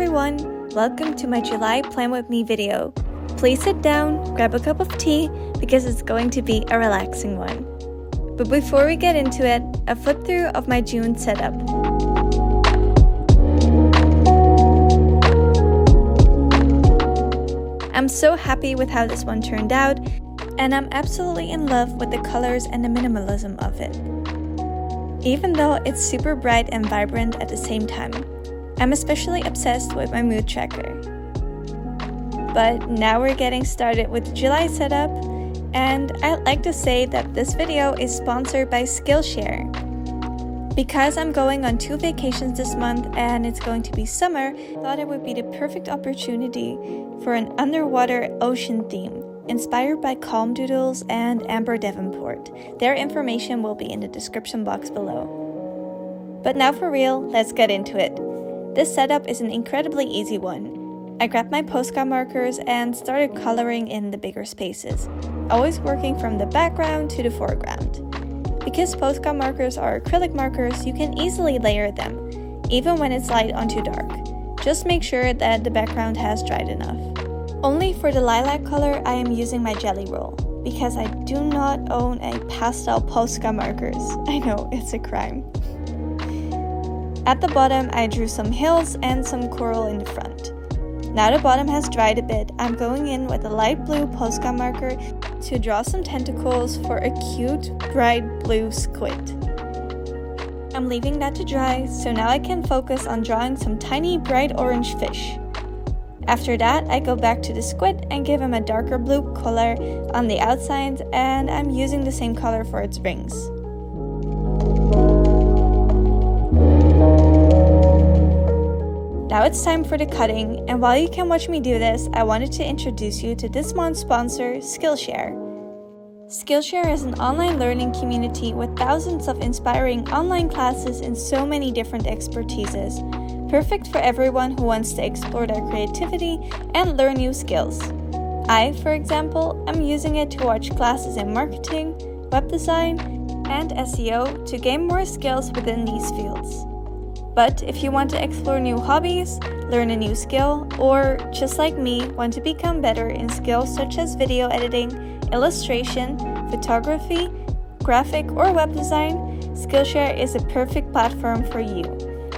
everyone! Welcome to my July Plan With Me video. Please sit down, grab a cup of tea, because it's going to be a relaxing one. But before we get into it, a flip through of my June setup. I'm so happy with how this one turned out, and I'm absolutely in love with the colors and the minimalism of it. Even though it's super bright and vibrant at the same time, I'm especially obsessed with my mood tracker. But now we're getting started with the July setup, and I'd like to say that this video is sponsored by Skillshare. Because I'm going on 2 vacations this month and it's going to be summer, I thought it would be the perfect opportunity for an underwater ocean theme, inspired by Calm Doodles and Amber Davenport. Their information will be in the description box below. But now for real, let's get into it. This setup is an incredibly easy one. I grabbed my postcard markers and started coloring in the bigger spaces, always working from the background to the foreground. Because postcard markers are acrylic markers, you can easily layer them, even when it's light onto dark. Just make sure that the background has dried enough. Only for the lilac color, I am using my jelly roll, because I do not own a pastel postcard markers. I know, it's a crime. At the bottom, I drew some hills and some coral in the front. Now the bottom has dried a bit, I'm going in with a light blue postcard marker to draw some tentacles for a cute, bright blue squid. I'm leaving that to dry, so now I can focus on drawing some tiny bright orange fish. After that, I go back to the squid and give him a darker blue color on the outside, and I'm using the same color for its rings. Now it's time for the cutting, and while you can watch me do this, I wanted to introduce you to this month's sponsor, Skillshare. Skillshare is an online learning community with thousands of inspiring online classes in so many different expertises, perfect for everyone who wants to explore their creativity and learn new skills. I, for example, am using it to watch classes in marketing, web design, and SEO to gain more skills within these fields. But if you want to explore new hobbies, learn a new skill, or, just like me, want to become better in skills such as video editing, illustration, photography, graphic or web design, Skillshare is a perfect platform for you.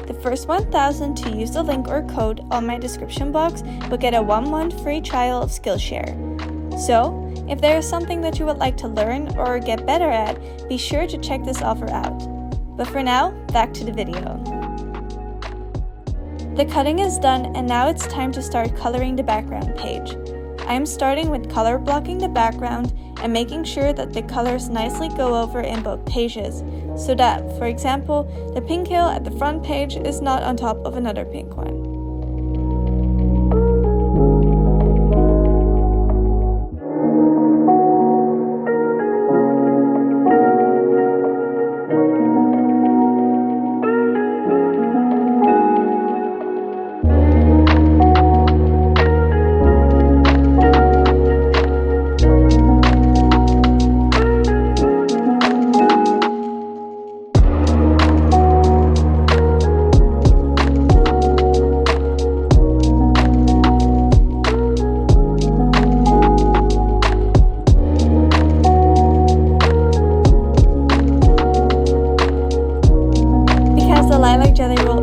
The first 1,000 to use the link or code on my description box will get a 1-month free trial of Skillshare. So, if there is something that you would like to learn or get better at, be sure to check this offer out. But for now, back to the video. The cutting is done, and now it's time to start coloring the background page. I am starting with color blocking the background and making sure that the colors nicely go over in both pages, so that, for example, the pink hill at the front page is not on top of another pink one.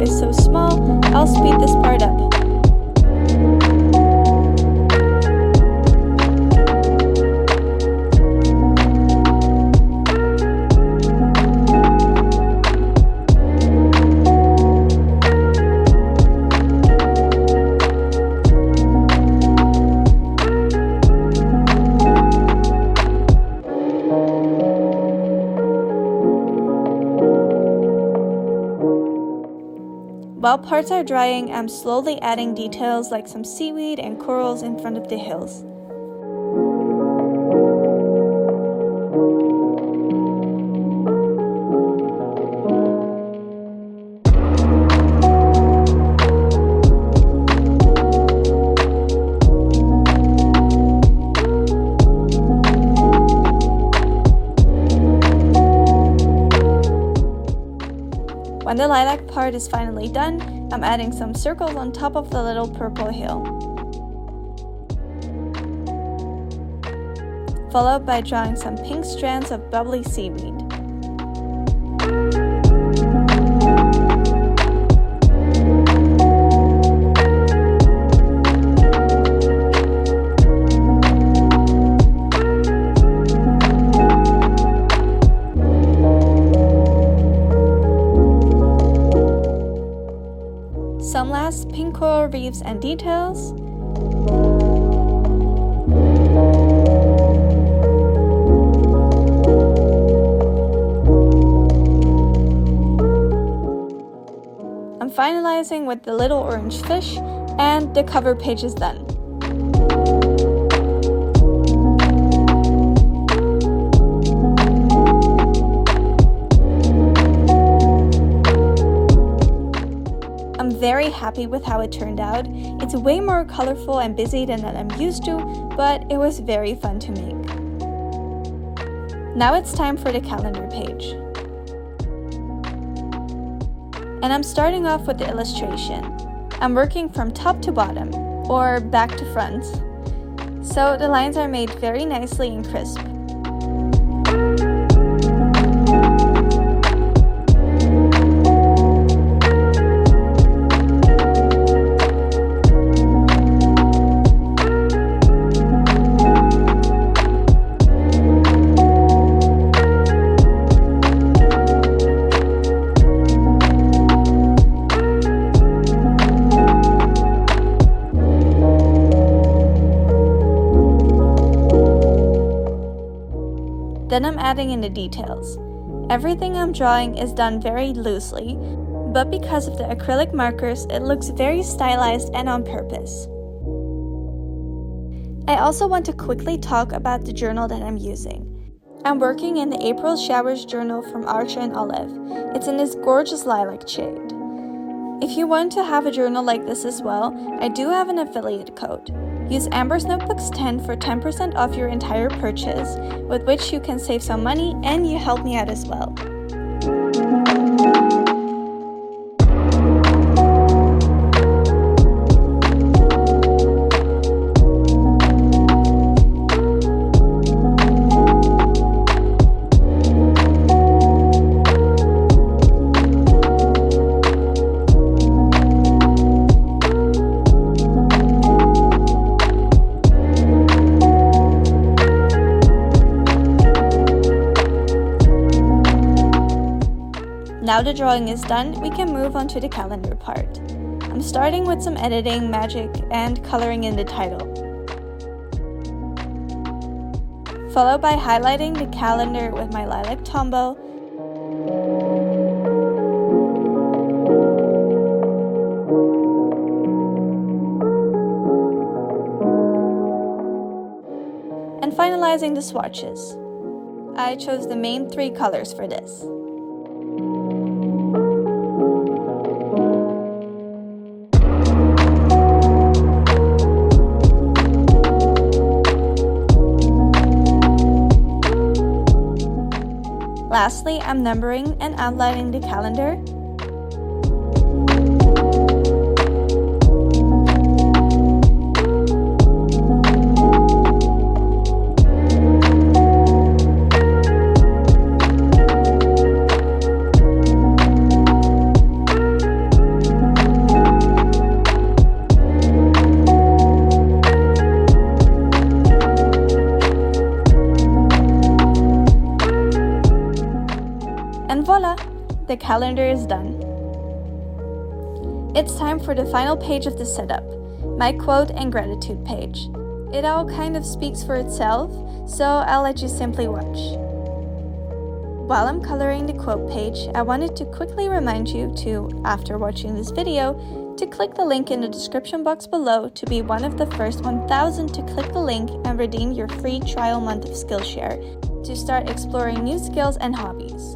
So small, I'll speed this part up. While parts are drying, I'm slowly adding details like some seaweed and corals in front of the hills. When the lilac part is finally done, I'm adding some circles on top of the little purple hill, followed by drawing some pink strands of bubbly seaweed. Some last pink coral reefs and details. I'm finalizing with the little orange fish, and the cover page is done. I'm very happy with how it turned out. It's way more colorful and busy than I'm used to, but it was very fun to make. Now it's time for the calendar page. And I'm starting off with the illustration. I'm working from top to bottom, or back to front, so the lines are made very nicely and crisp. Then I'm adding in the details. Everything I'm drawing is done very loosely, but because of the acrylic markers, it looks very stylized and on purpose. I also want to quickly talk about the journal that I'm using. I'm working in the April Showers journal from Archer & Olive. It's in this gorgeous lilac shade. If you want to have a journal like this as well, I do have an affiliate code. Use AmbersNotebooks 10 for 10% off your entire purchase, with which you can save some money and you help me out as well. Now the drawing is done, we can move on to the calendar part. I'm starting with some editing, magic, and coloring in the title, followed by highlighting the calendar with my lilac Tombow, and finalizing the swatches. I chose the main 3 colors for this. Lastly, I'm numbering and outlining the calendar. And voila! The calendar is done. It's time for the final page of the setup, my quote and gratitude page. It all kind of speaks for itself, so I'll let you simply watch. While I'm coloring the quote page, I wanted to quickly remind you to, after watching this video, to click the link in the description box below to be one of the first 1,000 to click the link and redeem your free trial month of Skillshare to start exploring new skills and hobbies.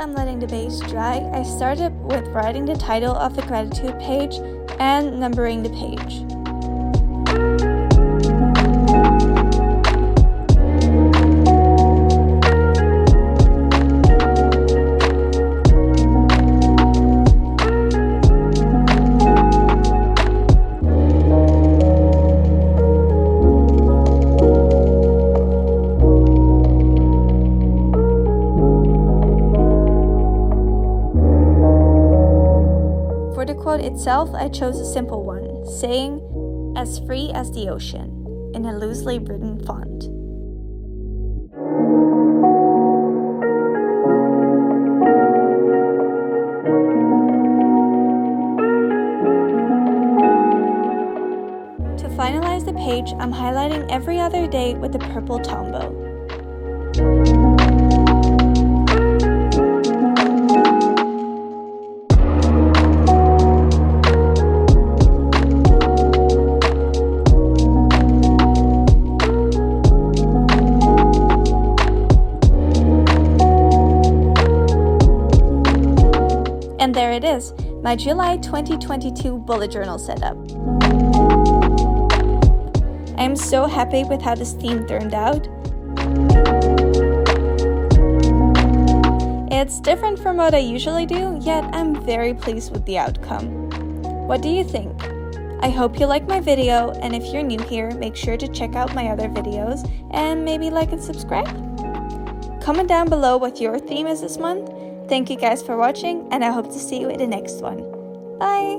I'm letting the base dry, I started with writing the title of the gratitude page and numbering the page. For the quote itself, I chose a simple one, saying, "As free as the ocean," in a loosely written font. To finalize the page, I'm highlighting every other day with the purple Tombow. And there it is, my July 2022 bullet journal setup. I'm so happy with how this theme turned out. It's different from what I usually do, yet I'm very pleased with the outcome. What do you think? I hope you like my video, and if you're new here, make sure to check out my other videos and maybe like and subscribe. Comment down below what your theme is this month. Thank you guys for watching, and I hope to see you in the next one. Bye!